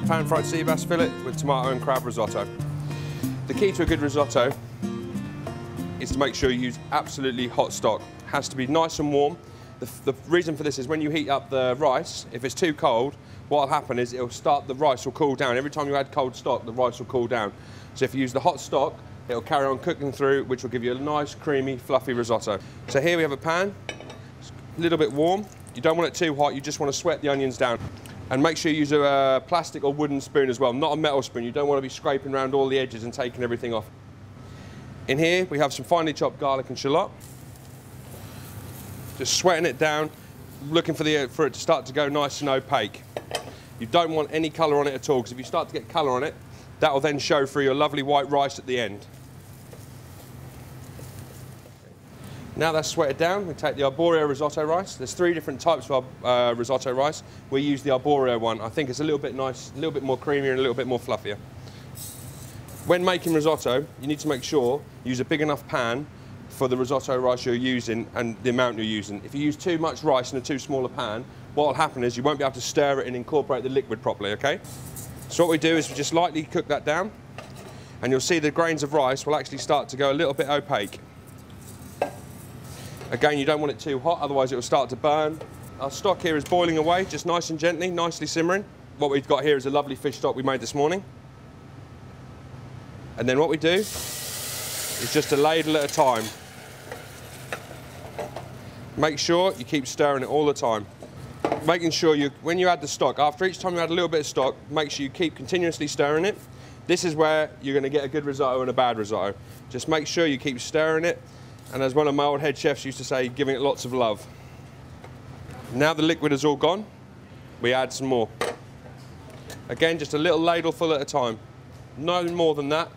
pan-fried sea bass fillet with tomato and crab risotto. The key to a good risotto is to make sure you use absolutely hot stock. It has to be nice and warm. The reason for this is when you heat up the rice, if it's too cold, what will happen is the rice will cool down. Every time you add cold stock, the rice will cool down. So if you use the hot stock, it'll carry on cooking through, which will give you a nice, creamy, fluffy risotto. So here we have a pan, it's a little bit warm. You don't want it too hot, you just want to sweat the onions down. And make sure you use a plastic or wooden spoon as well, not a metal spoon. You don't want to be scraping around all the edges and taking everything off. In here, we have some finely chopped garlic and shallot. Just sweating it down, looking for it to start to go nice and opaque. You don't want any colour on it at all, because if you start to get colour on it, that will then show through your lovely white rice at the end. Now that's sweated down, we take the Arborio risotto rice. There's 3 different types of risotto rice. We use the Arborio one. I think it's a little bit nice, a little bit more creamier and a little bit more fluffier. When making risotto, you need to make sure you use a big enough pan for the risotto rice you're using and the amount you're using. If you use too much rice in a too small a pan, what will happen is you won't be able to stir it and incorporate the liquid properly, okay? So what we do is we just lightly cook that down, and you'll see the grains of rice will actually start to go a little bit opaque. Again, you don't want it too hot, otherwise it will start to burn. Our stock here is boiling away, just nice and gently, nicely simmering. What we've got here is a lovely fish stock we made this morning. And then what we do is just a ladle at a time. Make sure you keep stirring it all the time. Making sure when you add the stock, after each time you add a little bit of stock, make sure you keep continuously stirring it. This is where you're going to get a good risotto and a bad risotto. Just make sure you keep stirring it. And as one of my old head chefs used to say, giving it lots of love. Now the liquid is all gone, we add some more. Again, just a little ladleful at a time. No more than that.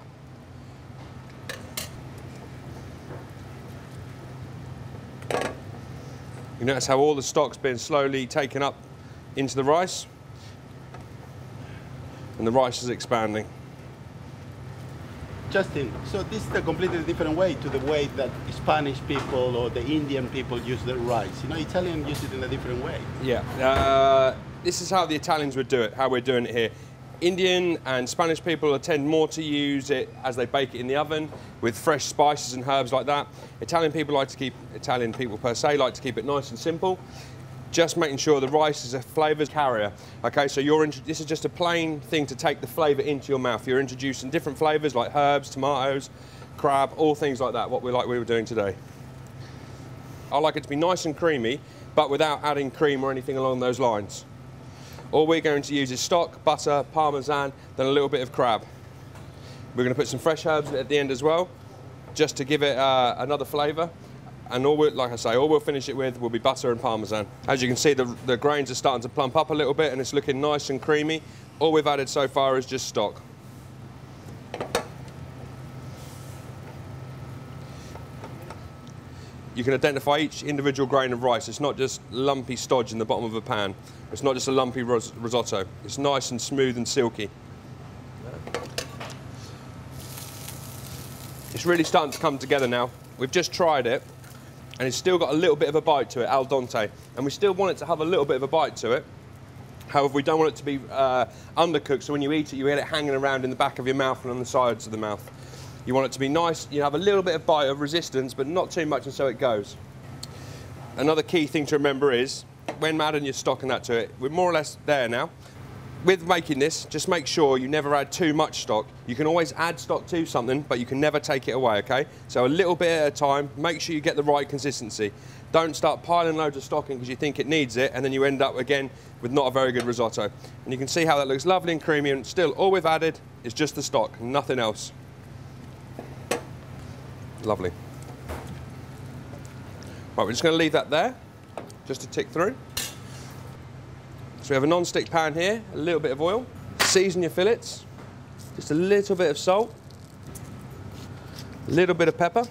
You notice how all the stock's been slowly taken up into the rice, and the rice is expanding. Justin, so this is a completely different way to the way that Spanish people or the Indian people use their rice. You know, Italians use it in a different way. Yeah, this is how the Italians would do it, how we're doing it here. Indian and Spanish people tend more to use it as they bake it in the oven with fresh spices and herbs like that. Italian people per se like to keep it nice and simple. Just making sure the rice is a flavour carrier. Okay, so this is just a plain thing to take the flavour into your mouth. You're introducing different flavours like herbs, tomatoes, crab, all things like that, what we were doing today. I like it to be nice and creamy, but without adding cream or anything along those lines. All we're going to use is stock, butter, parmesan, then a little bit of crab. We're going to put some fresh herbs at the end as well, just to give it another flavour. And like I say, all we'll finish it with will be butter and parmesan. As you can see, the grains are starting to plump up a little bit and it's looking nice and creamy. All we've added so far is just stock. You can identify each individual grain of rice. It's not just lumpy stodge in the bottom of a pan. It's not just a lumpy risotto. It's nice and smooth and silky. It's really starting to come together now. We've just tried it, and it's still got a little bit of a bite to it, al dente. And we still want it to have a little bit of a bite to it. However, we don't want it to be undercooked, so when you eat it, you get it hanging around in the back of your mouth and on the sides of the mouth. You want it to be nice, you have a little bit of bite of resistance, but not too much, and so it goes. Another key thing to remember is, when adding your stock and that to it, we're more or less there now. With making this, just make sure you never add too much stock. You can always add stock to something, but you can never take it away, okay? So a little bit at a time, make sure you get the right consistency. Don't start piling loads of stock in because you think it needs it, and then you end up again with not a very good risotto. And you can see how that looks lovely and creamy, and still all we've added is just the stock, nothing else. Lovely. Right, we're just going to leave that there, just to tick through. So we have a non-stick pan here, a little bit of oil. Season your fillets, just a little bit of salt, a little bit of pepper.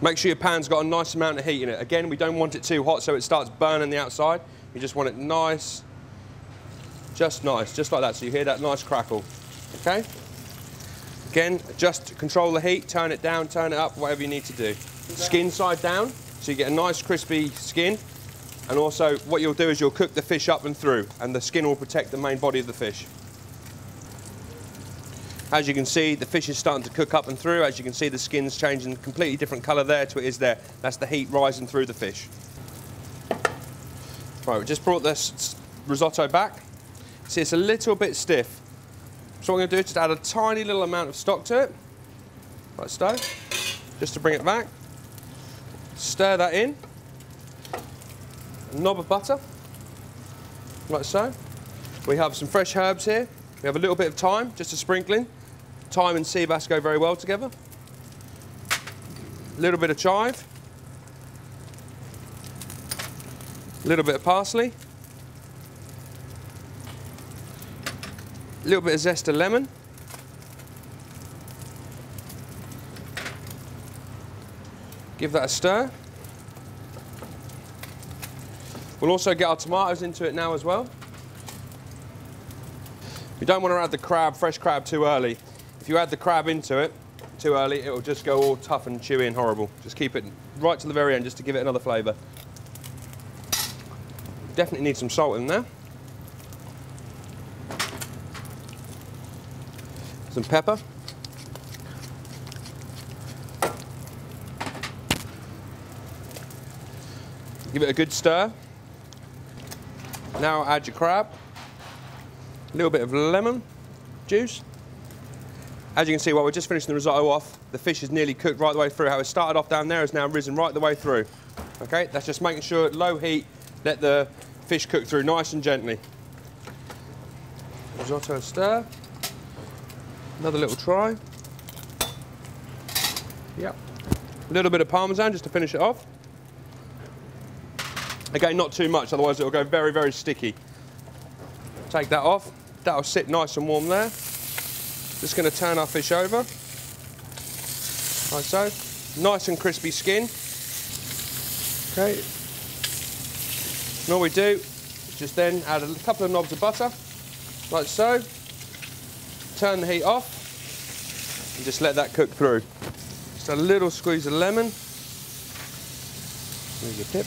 Make sure your pan's got a nice amount of heat in it. Again, we don't want it too hot so it starts burning the outside. You just want it nice, just like that, so you hear that nice crackle, okay? Again, just control the heat, turn it down, turn it up, whatever you need to do. Skin side down, so you get a nice crispy skin. And also, what you'll do is you'll cook the fish up and through, and the skin will protect the main body of the fish. As you can see, the fish is starting to cook up and through. As you can see, the skin's changing a completely different colour there to it is there. That's the heat rising through the fish. Right, we just brought this risotto back. See, it's a little bit stiff. So what I'm going to do is just add a tiny little amount of stock to it, like so, just to bring it back. Stir that in. A knob of butter, like so. We have some fresh herbs here. We have a little bit of thyme, just a sprinkling. Thyme and sea bass go very well together. A little bit of chive. A little bit of parsley. A little bit of zest of lemon. Give that a stir. We'll also get our tomatoes into it now as well. You don't want to add the crab, fresh crab, too early. If you add the crab into it too early, it will just go all tough and chewy and horrible. Just keep it right to the very end just to give it another flavour. Definitely need some salt in there. Some pepper. Give it a good stir. Now add your crab. A little bit of lemon juice. As you can see, while we're just finishing the risotto off, the fish is nearly cooked right the way through. How it started off down there has now risen right the way through. Okay, that's just making sure at low heat, let the fish cook through nice and gently. Risotto stir. Another little try. Yep. A little bit of Parmesan just to finish it off. Again, not too much, otherwise it'll go very, very sticky. Take that off. That'll sit nice and warm there. Just going to turn our fish over. Like so. Nice and crispy skin. Okay. And all we do is just then add a couple of knobs of butter, like so. Turn the heat off and just let that cook through. Just a little squeeze of lemon. There's your tip.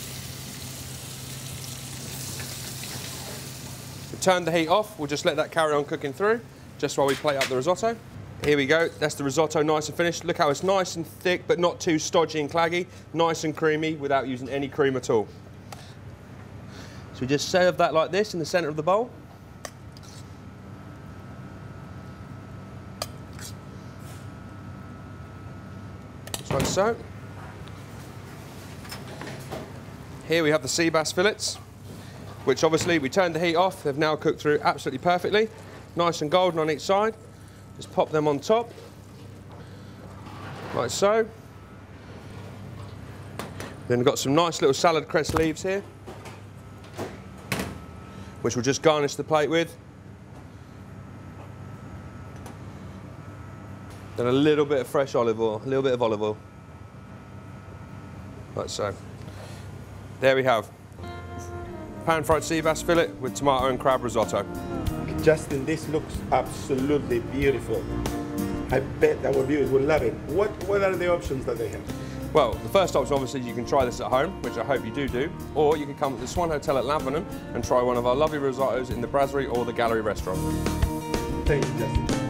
Turn the heat off, we'll just let that carry on cooking through, just while we plate up the risotto. Here we go, that's the risotto nice and finished. Look how it's nice and thick, but not too stodgy and claggy. Nice and creamy without using any cream at all. So we just serve that like this in the centre of the bowl. Just like so. Here we have the sea bass fillets, which obviously we turned the heat off. They've now cooked through absolutely perfectly. Nice and golden on each side. Just pop them on top, like so. Then we've got some nice little salad cress leaves here, which we'll just garnish the plate with. Then a little bit of fresh olive oil, a little bit of olive oil, like so. There we have pan-fried sea bass fillet with tomato and crab risotto. Justin, this looks absolutely beautiful. I bet our viewers will love it. What are the options that they have? Well, the first option, obviously, you can try this at home, which I hope you do, or you can come to the Swan Hotel at Lavenham and try one of our lovely risottos in the brasserie or the gallery restaurant. Thank you, Justin.